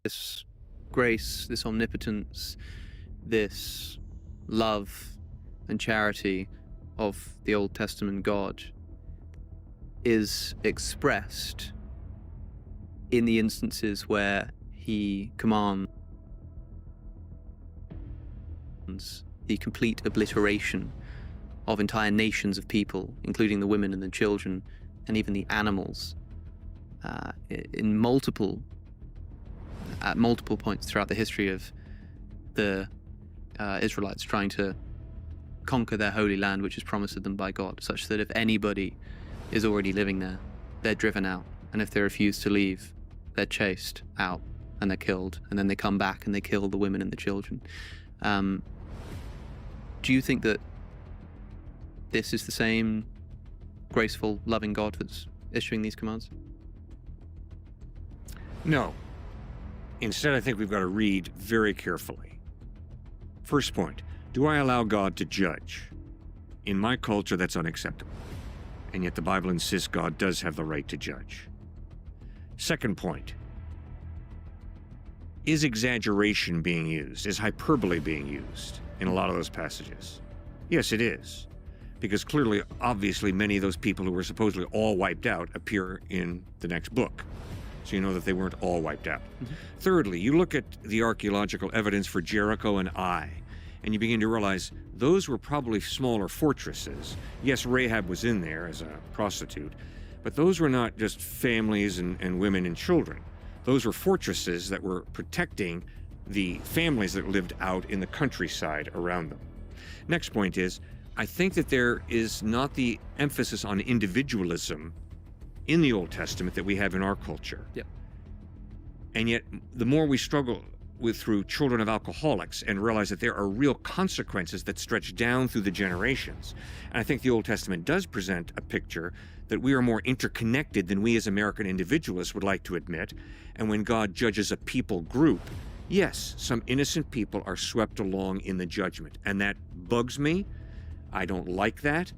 this grace, this omnipotence, this love and charity of the Old Testament God is expressed in the instances where he commands the complete obliteration of entire nations of people, including the women and the children and even the animals, at multiple points throughout the history of the Israelites trying to conquer their holy land, which is promised to them by God, such that if anybody is already living there, they're driven out, and if they refuse to leave, they're chased out and they're killed, and then they come back and they kill the women and the children. Do you think that this is the same graceful, loving God that's issuing these commands? No. Instead, I think we've got to read very carefully. First point, do I allow God to judge? In my culture, that's unacceptable. And yet the Bible insists God does have the right to judge. Second point, is exaggeration being used? Is hyperbole being used in a lot of those passages? Yes, it is. Because clearly, obviously, many of those people who were supposedly all wiped out appear in the next book. So you know that they weren't all wiped out. Mm-hmm. Thirdly, you look at the archaeological evidence for Jericho and Ai, and you begin to realize those were probably smaller fortresses. Yes, Rahab was in there as a prostitute, but those were not just families and women and children. Those were fortresses that were protecting the families that lived out in the countryside around them. Next point is, I think that there is not the emphasis on individualism in the Old Testament that we have in our culture. Yep. And yet, the more we struggle through children of alcoholics and realize that there are real consequences that stretch down through the generations. And I think the Old Testament does present a picture that we are more interconnected than we as American individualists would like to admit. And when God judges a people group, yes, some innocent people are swept along in the judgment. And that bugs me. I don't like that.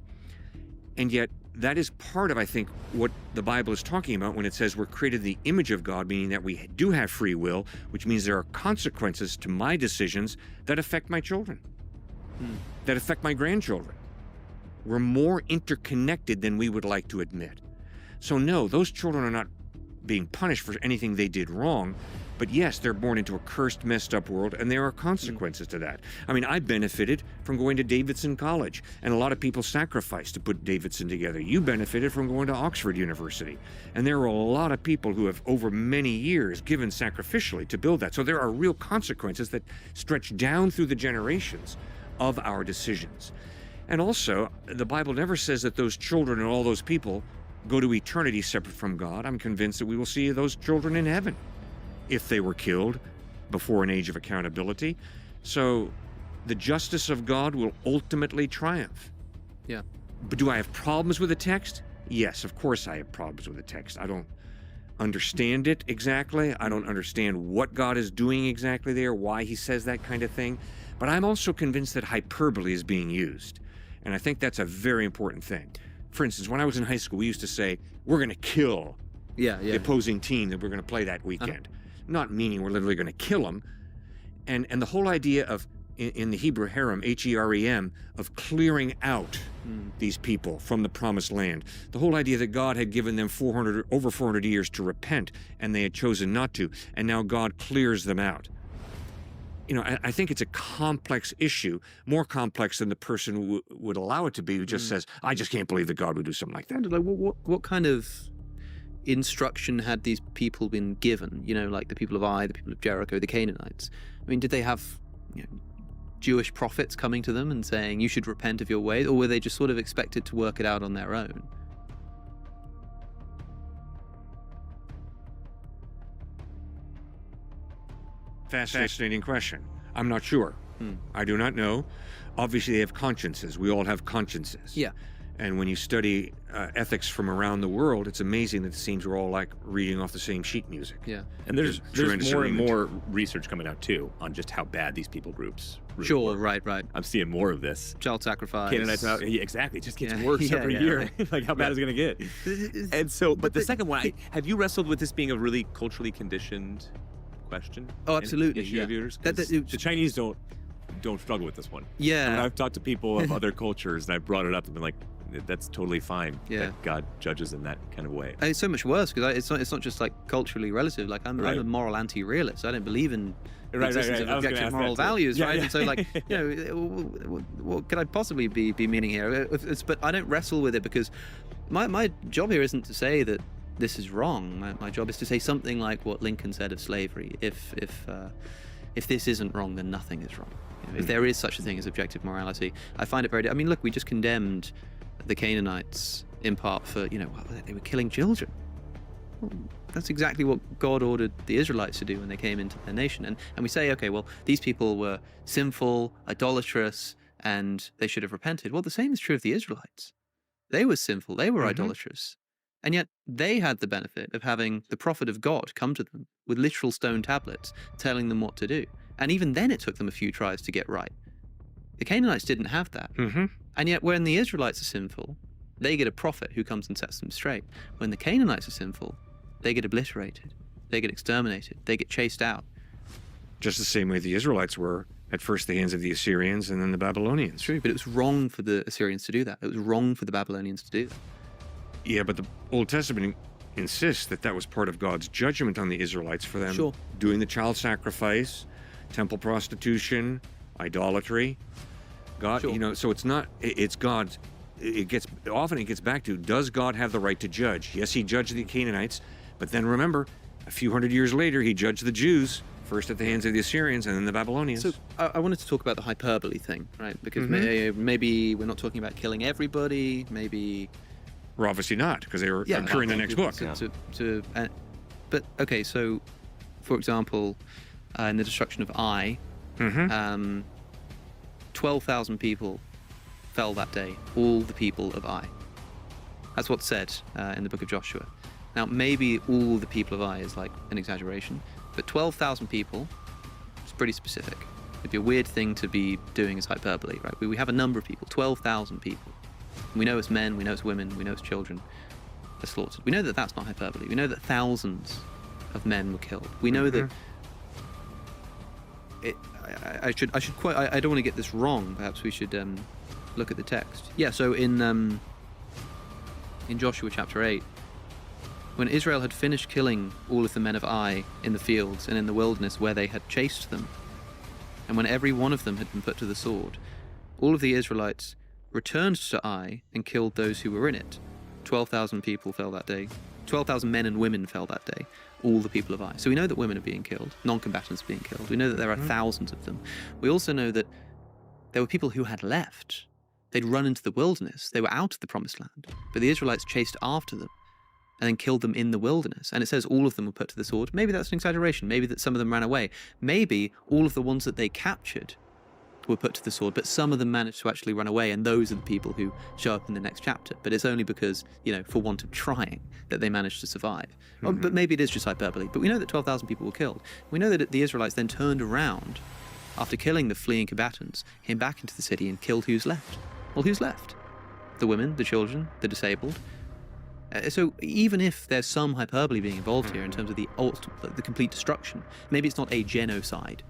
And yet, that is part of, I think, what the Bible is talking about when it says we're created in the image of God, meaning that we do have free will, which means there are consequences to my decisions that affect my children, that affect my grandchildren. We're more interconnected than we would like to admit. So no, those children are not being punished for anything they did wrong, but yes, they're born into a cursed, messed up world, and there are consequences to that. I mean, I benefited from going to Davidson College, and a lot of people sacrificed to put Davidson together. You benefited from going to Oxford University, and there are a lot of people who have, over many years, given sacrificially to build that. So there are real consequences that stretch down through the generations of our decisions. And also, the Bible never says that those children and all those people go to eternity separate from God. I'm convinced that we will see those children in heaven if they were killed before an age of accountability. So the justice of God will ultimately triumph. Yeah. But do I have problems with the text? Yes, of course I have problems with the text. I don't understand it exactly. I don't understand what God is doing exactly there, why he says that kind of thing. But I'm also convinced that hyperbole is being used. And I think that's a very important thing. For instance, when I was in high school, we used to say, we're going to kill the opposing team that we're going to play that weekend. Not meaning we're literally going to kill them. And the whole idea of, in the Hebrew herem, H-E-R-E-M, of clearing out these people from the promised land. The whole idea that God had given them over 400 years to repent, and they had chosen not to, and now God clears them out. You know, I think it's a complex issue, more complex than the person would allow it to be, who just says, I just can't believe that God would do something like that. Like, what kind of instruction had these people been given? You know, like the people of Ai, the people of Jericho, the Canaanites. I mean, did they have Jewish prophets coming to them and saying, you should repent of your ways? Or were they just sort of expected to work it out on their own? Fascinating question. I'm not sure. I do not know. Obviously, they have consciences. We all have consciences. Yeah. And when you study ethics from around the world, it's amazing that it seems we're all like reading off the same sheet music. Yeah. And there's more and more research coming out too on just how bad these people groups really were. Right. I'm seeing more of this. Child sacrifice. Canaanites, exactly. It just gets worse every year. Like how bad is it going to get? And so, but the second one, have you wrestled with this being a really culturally conditioned question. Oh, absolutely. Issue of yours. That- The Chinese don't struggle with this one. Yeah. And when I've talked to people of other cultures and I brought it up and been like, that's totally fine. Yeah. That God judges in that kind of way. It's so much worse because it's not just like culturally relative. Like I'm a moral anti-realist. I don't believe in the existence of objective moral values, right? Yeah. And so like, what could I possibly be meaning here? But I don't wrestle with it because my job here isn't to say that this is wrong. My job is to say something like what Lincoln said of slavery. If this isn't wrong, then nothing is wrong. If there is such a thing as objective morality, I find it very. I mean, look, we just condemned the Canaanites in part for they were killing children. Well, that's exactly what God ordered the Israelites to do when they came into their nation. And we say, okay, well, these people were sinful, idolatrous, and they should have repented. Well, the same is true of the Israelites. They were sinful, they were idolatrous. And yet they had the benefit of having the prophet of God come to them with literal stone tablets telling them what to do. And even then it took them a few tries to get right. The Canaanites didn't have that. And yet when the Israelites are sinful, they get a prophet who comes and sets them straight. When the Canaanites are sinful, they get obliterated. They get exterminated. They get chased out. Just the same way the Israelites were at first the hands of the Assyrians and then the Babylonians. True, but it was wrong for the Assyrians to do that. It was wrong for the Babylonians to do that. Yeah, but the Old Testament insists that that was part of God's judgment on the Israelites for them doing the child sacrifice, temple prostitution, idolatry. God, so it's God. It gets back to, does God have the right to judge? Yes, he judged the Canaanites, but then remember, a few hundred years later, he judged the Jews, first at the hands of the Assyrians and then the Babylonians. So I wanted to talk about the hyperbole thing, right? Because maybe we're not talking about killing everybody, maybe... Well, obviously not, because they were occur in the next book. But, okay, so, for example, in the destruction of Ai, 12,000 people fell that day, all the people of Ai. That's what's said in the book of Joshua. Now, maybe all the people of Ai is like an exaggeration, but 12,000 people is pretty specific. It'd be a weird thing to be doing as hyperbole, right? We have a number of people, 12,000 people. We know it's men, we know it's women, we know it's children are slaughtered. We know that that's not hyperbole. We know that thousands of men were killed. We know that I should quote. I don't want to get this wrong. Perhaps we should look at the text. Yeah. So in Joshua chapter 8, when Israel had finished killing all of the men of Ai in the fields and in the wilderness where they had chased them, and when every one of them had been put to the sword, all of the Israelites returned to Ai and killed those who were in it. 12,000 people fell that day. 12,000 men and women fell that day. All the people of Ai. So we know that women are being killed, non-combatants are being killed. We know that there are thousands of them. We also know that there were people who had left. They'd run into the wilderness. They were out of the promised land. But the Israelites chased after them and then killed them in the wilderness. And it says all of them were put to the sword. Maybe that's an exaggeration. Maybe that some of them ran away. Maybe all of the ones that they captured were put to the sword, but some of them managed to actually run away, and those are the people who show up in the next chapter. But it's only because, for want of trying, that they managed to survive. But maybe it is just hyperbole. But we know that 12,000 people were killed. We know that the Israelites then turned around after killing the fleeing combatants, came back into the city and killed who's left. Well, who's left? The women, the children, the disabled. So even if there's some hyperbole being involved here in terms of the complete destruction, maybe it's not a genocide,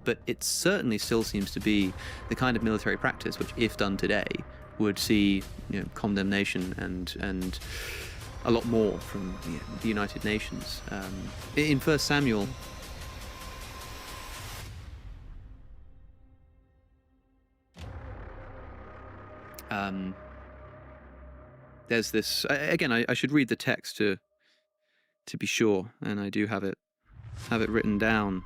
but it certainly still seems to be the kind of military practice which, if done today, would see condemnation and a lot more from the United Nations. In 1 Samuel, there's this. Again, I should read the text to be sure, and I do have it written down.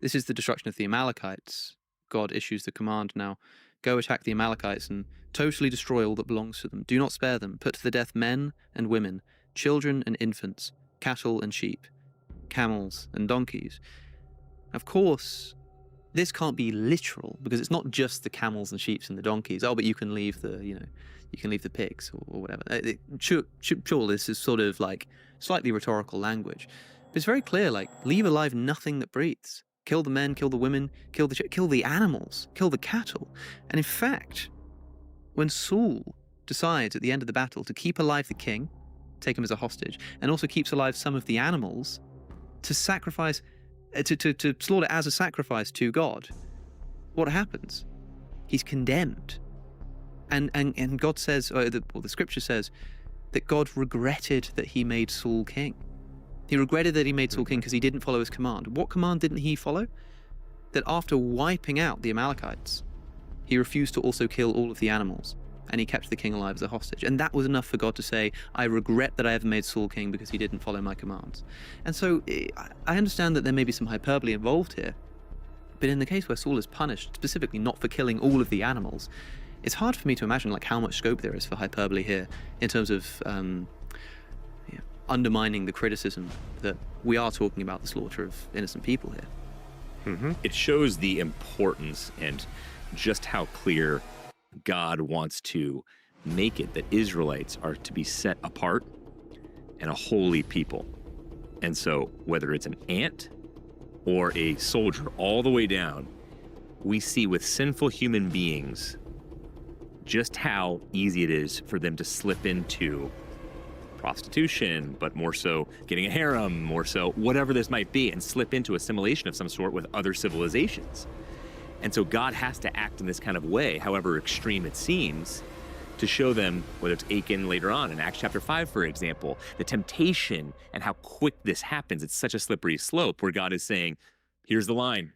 This is the destruction of the Amalekites. God issues the command now, go attack the Amalekites and totally destroy all that belongs to them. Do not spare them. Put to the death men and women, children and infants, cattle and sheep, camels and donkeys. Of course, this can't be literal because it's not just the camels and sheep and the donkeys. Oh, but you can leave the, you can leave the pigs or whatever. Sure, this is sort of like slightly rhetorical language, but it's very clear. Like, leave alive nothing that breathes. Kill the men, kill the women, kill the animals, kill the cattle. And in fact, when Saul decides at the end of the battle to keep alive the king, take him as a hostage, and also keeps alive some of the animals to sacrifice, to slaughter as a sacrifice to God, what happens? He's condemned. And God says, or the scripture says, that God regretted that he made Saul king. He regretted that he made Saul king because he didn't follow his command. What command didn't he follow? That after wiping out the Amalekites, he refused to also kill all of the animals, and he kept the king alive as a hostage. And that was enough for God to say, I regret that I ever made Saul king because he didn't follow my commands. And so I understand that there may be some hyperbole involved here, but in the case where Saul is punished, specifically not for killing all of the animals, it's hard for me to imagine like how much scope there is for hyperbole here in terms of undermining the criticism that we are talking about the slaughter of innocent people here. Mm-hmm. It shows the importance and just how clear God wants to make it that Israelites are to be set apart and a holy people. And so whether it's an ant or a soldier all the way down, we see with sinful human beings just how easy it is for them to slip into prostitution, but more so getting a harem, more so whatever this might be, and slip into assimilation of some sort with other civilizations. And so God has to act in this kind of way, however extreme it seems, to show them, whether it's Achan later on in Acts chapter 5, for example, the temptation and how quick this happens. It's such a slippery slope where God is saying, here's the line,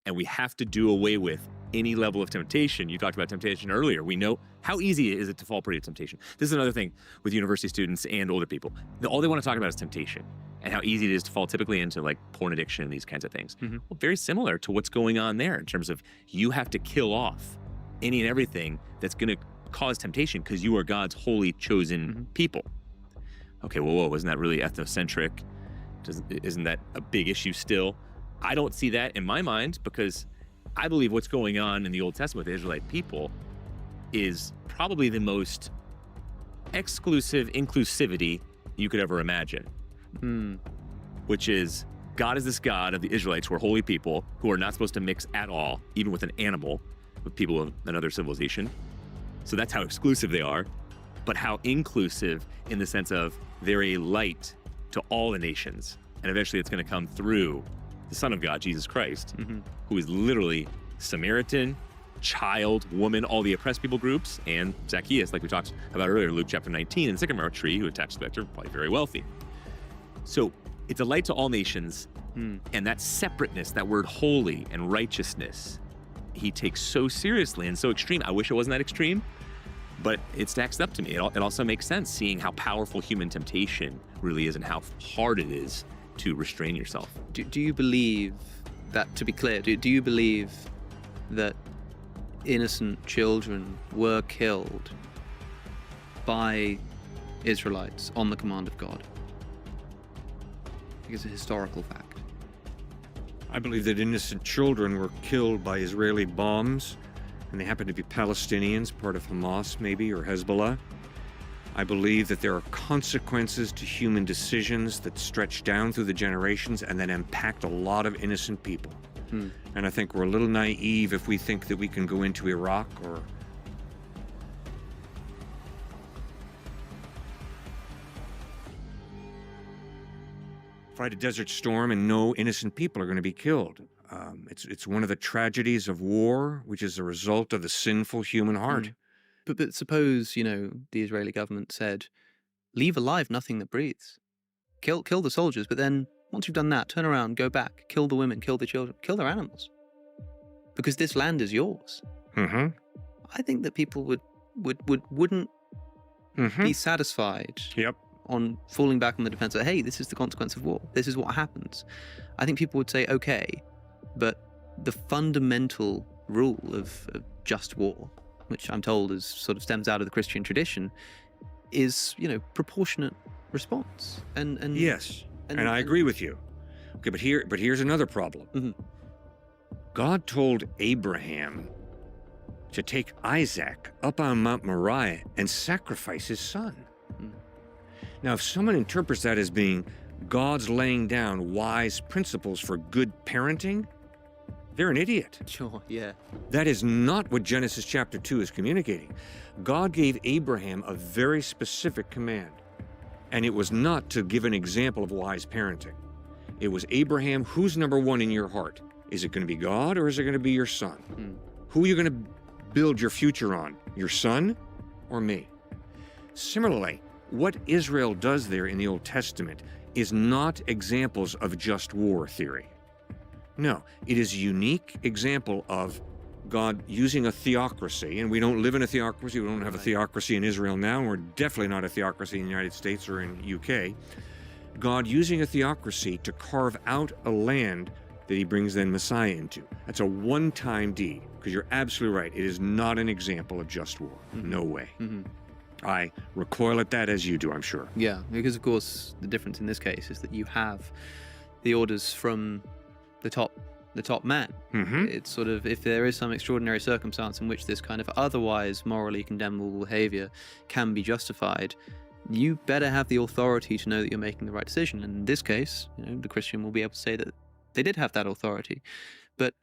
and we have to do away with any level of temptation. You talked about temptation earlier. We know how easy is it to fall prey to temptation. This is another thing with university students and older people. All they want to talk about is temptation and how easy it is to fall typically into like porn addiction and these kinds of things. Mm-hmm. Well, very similar to what's going on there in terms of you have to kill off any and everything that's going to cause temptation because you are God's holy chosen people. Okay, whoa, isn't that really ethnocentric? Isn't that a big issue still? I don't see that in my mind because I believe what's going on in the Old Testament with the Israelite people is probably the most exclusive inclusivity you could ever imagine. Which is, God is this God of the Israelites who are holy people who are not supposed to mix at all, even with an animal, with people of another civilization. So that's how exclusive they are, but how inclusive in the sense of they're a light to all the nations. And eventually it's going to come through the Son of God, Jesus Christ, who is literally Samaritan, child, woman, all the oppressed people groups, and Zacchaeus, like we talked about earlier, Luke chapter 19, and the sycamore tree, who attached to the vector, probably very wealthy. So it's a light to all nations, and that separateness, that word holy and righteousness, he takes so seriously and so extreme. I wish it wasn't that extreme, but it stacks up to me. It also makes sense seeing how powerful human temptation really is and how hard it is to restrain yourself. Do you believe that, to be clear, do you believe that innocent children were killed by Israelites on the command of God? I think it's a historical fact. I believe that innocent children were killed by Israeli bombs, and they happen to be Palestinians, part of Hamas maybe, or Hezbollah. I believe that there are consequences to human decisions that stretch down through the generations and that impact a lot of innocent people. And I think we're a little naive if we think that we can go into Iraq or fight a desert storm and no innocent people are going to be killed. It's one of the tragedies of war, which is a result of the sinful human heart. But suppose, the Israeli government said, leave alive nothing that breathes. Kill the soldiers, but then once you've done that, turn around, go back, kill the women, kill the children, kill their animals. Because this land is yours. I think that people wouldn't be satisfied on falling back on the defense of, hey, this is the consequence of war. This is what happens. I think people would say, okay, but the fundamental rule of just war, which I'm told is sort of stems out of the Christian tradition, is, proportionate response. And yes, and I agree with you. Okay, but here's another problem. God told Abraham to take Isaac up on Mount Moriah and sacrifice his son. Now, if someone interprets that as being God's laying down wise principles for good parenting, they're an idiot. Sure, yeah. That is not what Genesis chapter 2 is communicating. God gave Abraham a very specific command, and it was not to give an example of wise parenting. It was Abraham. Who's number one in your heart? Is it going to be God or is it going to be your son? Who are you going to build your future on? Your son or me? Similarly, what Israel does there in the Old Testament is not examples of just war theory. No, it is a unique example of God using a theocracy, and we don't live in a theocracy. We don't have a theocracy in Israel now, and we're definitely not a theocracy in the United States or in UK. God using a theocracy to carve out a land that he brings then Messiah into. That's a one-time deed, because you're absolutely right. It is not an example of just war. No way. I recoil at that as you do, I'm sure. Yeah, because of course the difference in this case is that you have the orders from the top man. It's sort of, if there is some extraordinary circumstance in which this kind of otherwise morally condemnable behavior can be justified, you better have the authority to know that you're making the right decision. And in this case, the Christian will be able to say that they did have that authority. But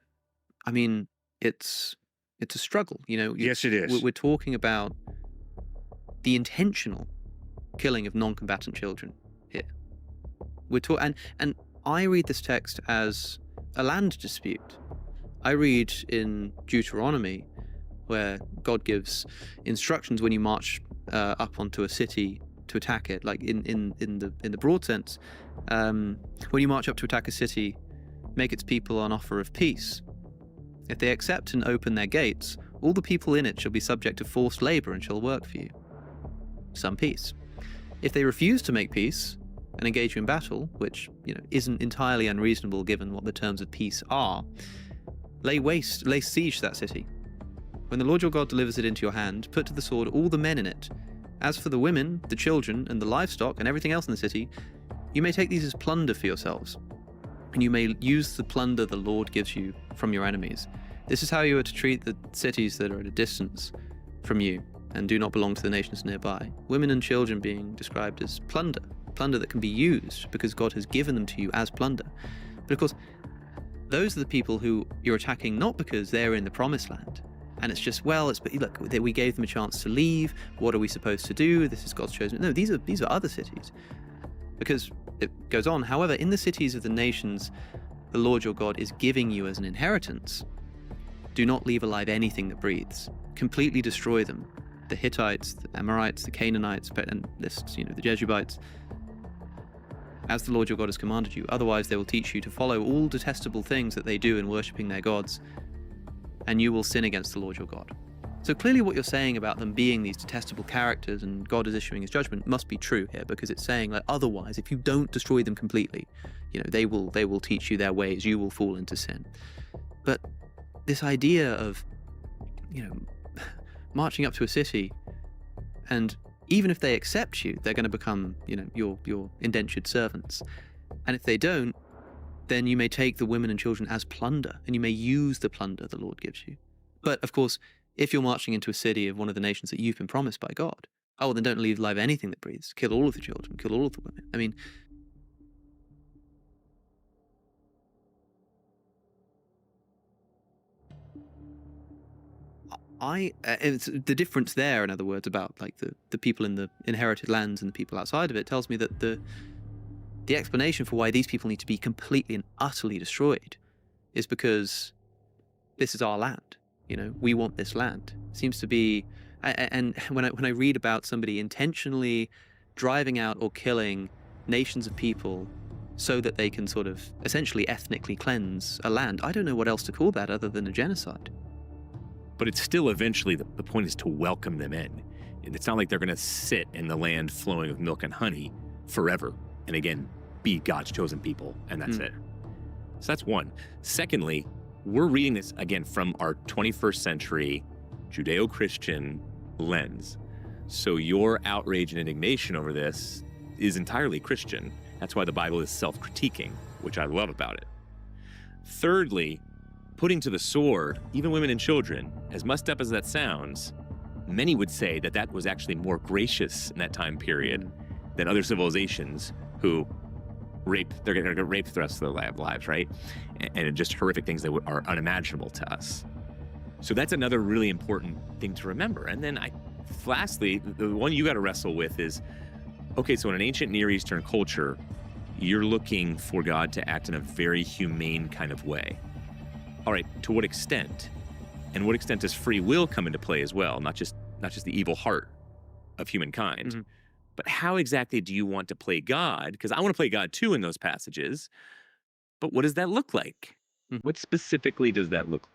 I mean, it's a struggle. Yes, it is. We're talking about the intentional killing of non-combatant children here. And I read this text as a land dispute. I read in Deuteronomy where God gives instructions when you march up onto a city to attack it, like in the broad sense. When you march up to attack a city, make its people an offer of peace. If they accept and open their gates, all the people in it shall be subject to forced labor and shall work for you. Some peace. If they refuse to make peace and engage you in battle, which isn't entirely unreasonable given what the terms of peace are, lay siege to that city. When the Lord your God delivers it into your hand, put to the sword all the men in it. As for the women, the children, and the livestock, and everything else in the city, you may take these as plunder for yourselves, and you may use the plunder the Lord gives you from your enemies. This is how you are to treat the cities that are at a distance from you and do not belong to the nations nearby. Women and children being described as plunder that can be used because God has given them to you as plunder. But of course, those are the people who you're attacking not because they're in the promised land. And it's just, look, we gave them a chance to leave. What are we supposed to do? This is God's chosen. No, these are other cities. Because it goes on, however, in the cities of the nations the Lord your God is giving you as an inheritance, do not leave alive anything that breathes. Completely destroy them. The Hittites, the Amorites, the Canaanites, and lists, the Jebusites, as the Lord your God has commanded you. Otherwise they will teach you to follow all detestable things that they do in worshipping their gods, and you will sin against the Lord your God. So clearly what you're saying about them being these detestable characters and God is issuing his judgment must be true here, because it's saying otherwise, if you don't destroy them completely, they will teach you their ways, you will fall into sin. But this idea of, marching up to a city, and even if they accept you, they're going to become, your indentured servants. And if they don't, then you may take the women and children as plunder, and you may use the plunder the Lord gives you. But of course, if you're marching into a city of one of the nations that you've been promised by God, then don't leave alive anything that breathes. Kill all of the children, kill all of the women. I mean, it's the difference there, in other words, about the people in the inherited lands and the people outside of it, tells me that the explanation for why these people need to be completely and utterly destroyed is because this is our land. We want this land. Seems to be, and when I read about somebody intentionally driving out or killing nations of people so that they can sort of essentially ethnically cleanse a land, I don't know what else to call that other than a genocide. But it's still eventually, the point is to welcome them in. And it's not like they're going to sit in the land flowing with milk and honey forever and again be God's chosen people, and that's it. So that's one. Secondly, we're reading this again from our 21st century Judeo-Christian lens. So your outrage and indignation over this is entirely Christian. That's why the Bible is self-critiquing, which I love about it. Thirdly, putting to the sword even women and children, as messed up as that sounds, many would say that that was actually more gracious in that time period than other civilizations who they're going to get raped the rest of their lives, right? And just horrific things that are unimaginable to us. So that's another really important thing to remember. And then lastly, the one you got to wrestle with is, okay, so in an ancient Near Eastern culture, you're looking for God to act in a very humane kind of way. All right, to what extent? And what extent does free will come into play as well? Not just the evil heart of humankind, but how exactly do you want to play God? Because I want to play God too in those passages. But what does that look like? Mhm. What specifically does that look like?